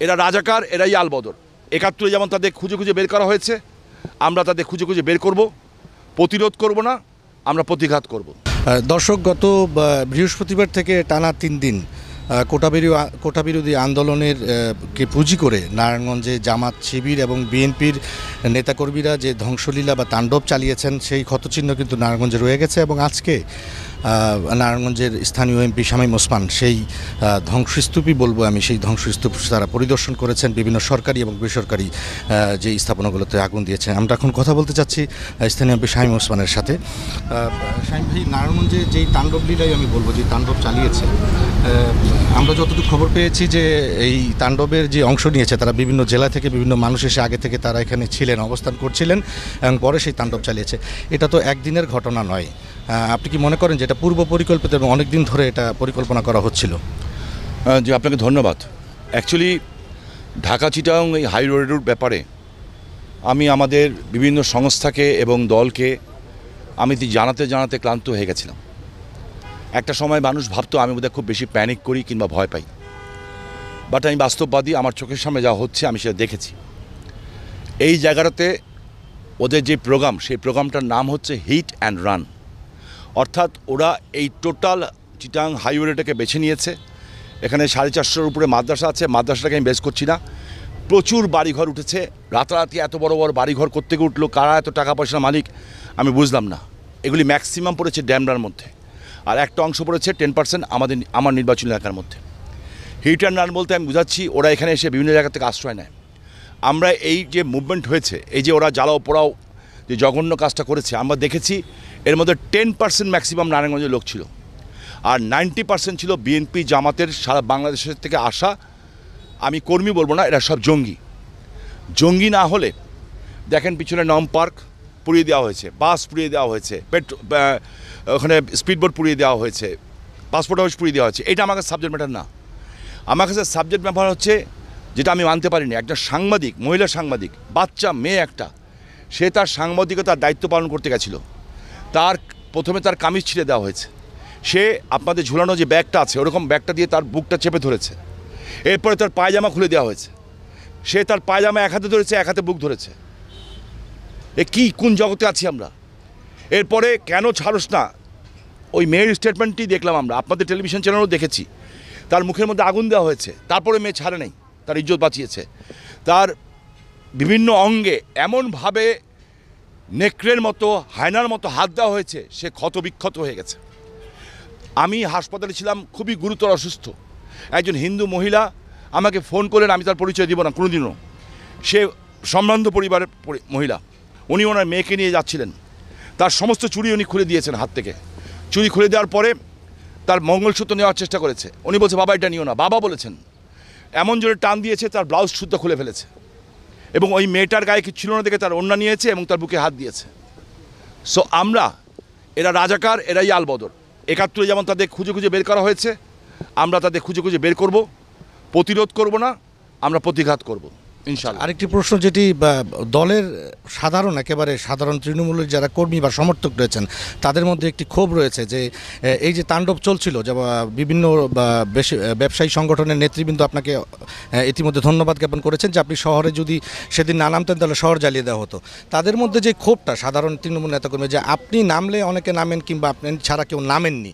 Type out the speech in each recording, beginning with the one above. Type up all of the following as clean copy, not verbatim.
এরা রাজাকার, এরাই আলবদর। ৭১ যেমন তাদের খুঁজে খুঁজে বের করা হয়েছে, আমরা তাদের খুঁজে খুঁজে বের করব, প্রতিরোধ করব না, আমরা প্রতিঘাত করব। দর্শক, গত বৃহস্পতিবার থেকে টানা ৩ দিন কোটা বিরোধী আন্দোলনের কে পুঁজি করে নারায়ণগঞ্জে জামাত, শিবির এবং বিএনপির নেতাকর্মীরা যে ধ্বংসলীলা বা তাণ্ডব চালিয়েছেন সেই ক্ষতচিহ্ন কিন্তু নারায়ণগঞ্জে রয়ে গেছে। এবং আজকে নারায়ণগঞ্জের স্থানীয় এমপি শামীম ওসমান সেই ধ্বংসস্তূপই বলবো আমি, সেই ধ্বংসস্তূপ তারা পরিদর্শন করেছেন, বিভিন্ন সরকারি এবং বেসরকারি যে স্থাপনাগুলোতে আগুন দিয়েছেন। আমরা এখন কথা বলতে চাচ্ছি স্থানীয় এমপি শামীম ওসমানের সাথে। শামীম ভাই, নারায়ণগঞ্জে যেই তাণ্ডব লীলাই আমি বলবো, যে তাণ্ডব চালিয়েছে, আমরা যতটুকু খবর পেয়েছি যে এই তাণ্ডবের যে অংশ নিয়েছে তারা বিভিন্ন জেলা থেকে বিভিন্ন মানুষ এসে আগে থেকে তারা এখানে ছিলেন, অবস্থান করছিলেন এবং পরে সেই তাণ্ডব চালিয়েছে। এটা তো একদিনের ঘটনা নয়। আপনি কি মনে করেন যে এটা পূর্ব পরিকল্পিত এবং অনেক দিন ধরে এটা পরিকল্পনা করা হচ্ছিল? জি, আপনাকে ধন্যবাদ। অ্যাকচুয়ালি ঢাকা চিটাগং এই হাই রোডের ব্যাপারে আমি আমাদের বিভিন্ন সংস্থাকে এবং দলকে আমি জানাতে জানাতে ক্লান্ত হয়ে গেছিলাম। একটা সময় মানুষ ভাবতো আমি বোধহয় খুব বেশি প্যানিক করি কিংবা ভয় পাই, বাট আমি বাস্তববাদী। আমার চোখের সামনে যা হচ্ছে আমি সেটা দেখেছি। এই জায়গাটাতে ওদের যে প্রোগ্রাম, সেই প্রোগ্রামটার নাম হচ্ছে হিট অ্যান্ড রান। অর্থাৎ ওরা এই টোটাল চিটাগং হাইওয়েটাকে বেছে নিয়েছে। এখানে 450-এর উপরে মাদ্রাসা আছে, মাদ্রাসাটাকে আমি বেশ করছি না। প্রচুর বাড়িঘর উঠেছে, রাতারাতি এত বড় বড় বাড়িঘর কোত্থেকে উঠলো, কারা এত টাকা পয়সার মালিক আমি বুঝলাম না। এগুলি ম্যাক্সিমাম পড়েছে ড্যামরার মধ্যে, আর একটা অংশ পড়েছে 10% আমার নির্বাচনী এলাকার মধ্যে। হিট অ্যান্ড রান বলতে আমি বুঝাচ্ছি ওরা এখানে এসে বিভিন্ন জায়গা থেকে আশ্রয় নেয়। আমরা এই যে মুভমেন্ট হয়েছে, এই যে ওরা জ্বালাও পোড়াও যে জঘন্য কাজটা করেছে, আমরা দেখেছি এর মধ্যে 10% ম্যাক্সিমাম নারায়ণগঞ্জের লোক ছিল, আর 90% ছিল বিএনপি জামাতের সারা বাংলাদেশের থেকে আসা। আমি কর্মী বলবো না, এরা সব জঙ্গি। জঙ্গি না হলে দেখেন পিছনে নম পার্ক পুড়িয়ে দেওয়া হয়েছে, বাস পুড়িয়ে দেওয়া হয়েছে, ওখানে স্পিডবোট পুড়িয়ে দেওয়া হয়েছে, পাসপোর্ট হাউস পুড়িয়ে দেওয়া হয়েছে। এটা আমার কাছে সাবজেক্ট ম্যাটার না। আমার কাছে সাবজেক্ট ম্যাটার হচ্ছে যেটা আমি মানতে পারিনি, একটা সাংবাদিক, মহিলা সাংবাদিক, বাচ্চা মেয়ে একটা, সে তার সাংবাদিকতার দায়িত্ব পালন করতে গেছিলো। প্রথমে তার কামিজ ছিঁড়ে দেওয়া হয়েছে। সে আপনাদের ঝুলানো যে ব্যাগটা আছে ওরকম ব্যাগটা দিয়ে তার বুকটা চেপে ধরেছে। এরপরে তার পায়জামা খুলে দেওয়া হয়েছে। সে তার পায়জামা এক হাতে ধরেছে, এক হাতে বুক ধরেছে। কোন জগতে আছি আমরা? এরপরে কেন ছাড়স না, ওই মেয়ের স্টেটমেন্টটি দেখলাম আমরা, আপনাদের টেলিভিশন চ্যানেলও দেখেছি। তার মুখের মধ্যে আগুন দেওয়া হয়েছে, তারপরে মেয়ে ছাড়ে নেই, তার ইজ্জত বাঁচিয়েছে। তার বিভিন্ন অঙ্গে এমনভাবে নেকড়ের মতো, হায়নার মতো হাত দেওয়া হয়েছে, সে ক্ষতবিক্ষত হয়ে গেছে। আমি হাসপাতালে ছিলাম, খুবই গুরুতর অসুস্থ। একজন হিন্দু মহিলা আমাকে ফোন করলেন, আমি তার পরিচয় দিব না কোনোদিনও। সে সম্ভ্রান্ত পরিবারের মহিলা, উনি ওনার মেয়েকে নিয়ে যাচ্ছিলেন। তার সমস্ত চুড়ি উনি খুলে দিয়েছেন হাত থেকে। চুড়ি খুলে দেওয়ার পরে তার মঙ্গলসূত্র নেওয়ার চেষ্টা করেছে। উনি বলছে বাবা এটা নিও না, বাবা বলেছেন। এমন জোরে টান দিয়েছে তার ব্লাউজ সুদ্ধ খুলে ফেলেছে, এবং ওই মেয়েটার গায়ে কিছু ছিল না দেখে তার ওড়না নিয়েছে এবং তার বুকে হাত দিয়েছে। সো এরা রাজাকার, এরাই আলবদর। ৭১ যেমন তাদের খুঁজে খুঁজে বের করা হয়েছে, আমরা তাদের খুঁজে খুঁজে বের করব, প্রতিরোধ করব না, আমরা প্রতিঘাত করব ইনশাআল্লাহ। আরেকটি প্রশ্ন, যেটি দলের একেবারে সাধারণ তৃণমূলের যারা কর্মী বা সমর্থক রয়েছেন তাদের মধ্যে একটি ক্ষোভ রয়েছে যে এই যে তাণ্ডব চলছিল, যে বিভিন্ন ব্যবসায়ী সংগঠনের নেতৃবৃন্দ আপনাকে ইতিমধ্যে ধন্যবাদ জ্ঞাপন করেছেন যে আপনি শহরে যদি সেদিন না নামতেন তাহলে শহর জ্বালিয়ে দেওয়া হতো। তাদের মধ্যে যে ক্ষোভটা সাধারণ তৃণমূল নেতাকর্মী, যে আপনি নামলে অনেকে নামেন কিংবা আপনি ছাড়া কেউ নামেননি,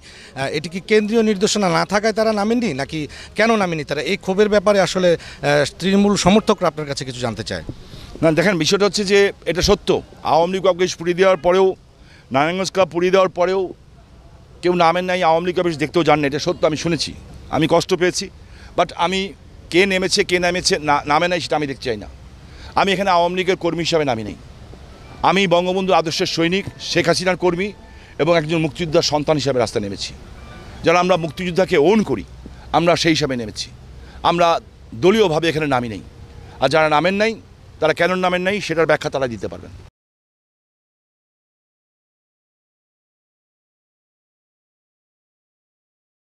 এটি কি কেন্দ্রীয় নির্দেশনা না থাকায় তারা নামেননি, নাকি কেন নামেননি তারা? এই ক্ষোভের ব্যাপারে আসলে তৃণমূল সমর্থকরা আপনার কাছে কিছু জানতে চায়। না দেখেন, বিষয়টা হচ্ছে যে এটা সত্য, আওয়ামী লীগ অফিস পুড়িয়ে দেওয়ার পরেও, নারায়ণগঞ্জ ক্লাব পুড়িয়ে দেওয়ার পরেও কেউ নামেন নাই, আওয়ামী লীগ অফিস দেখতেও জান না। এটা সত্য, আমি শুনেছি, আমি কষ্ট পেয়েছি। বাট আমি কে নেমেছে কে নামে নাই সেটা আমি দেখতে চাই না। আমি এখানে আওয়ামী লীগের কর্মী হিসাবে নামি নেই। আমি বঙ্গবন্ধু আদর্শের সৈনিক, শেখ হাসিনার কর্মী এবং একজন মুক্তিযোদ্ধার সন্তান হিসাবে রাস্তায় নেমেছি। যারা আমরা মুক্তিযোদ্ধাকে ওন করি, আমরা সেই হিসাবে নেমেছি। আমরা দলীয়ভাবে এখানে নামি নেই। আর যারা নামেন নাই, তারা কেন নামেন নাই সেটার ব্যাখ্যা তারা দিতে পারবেন।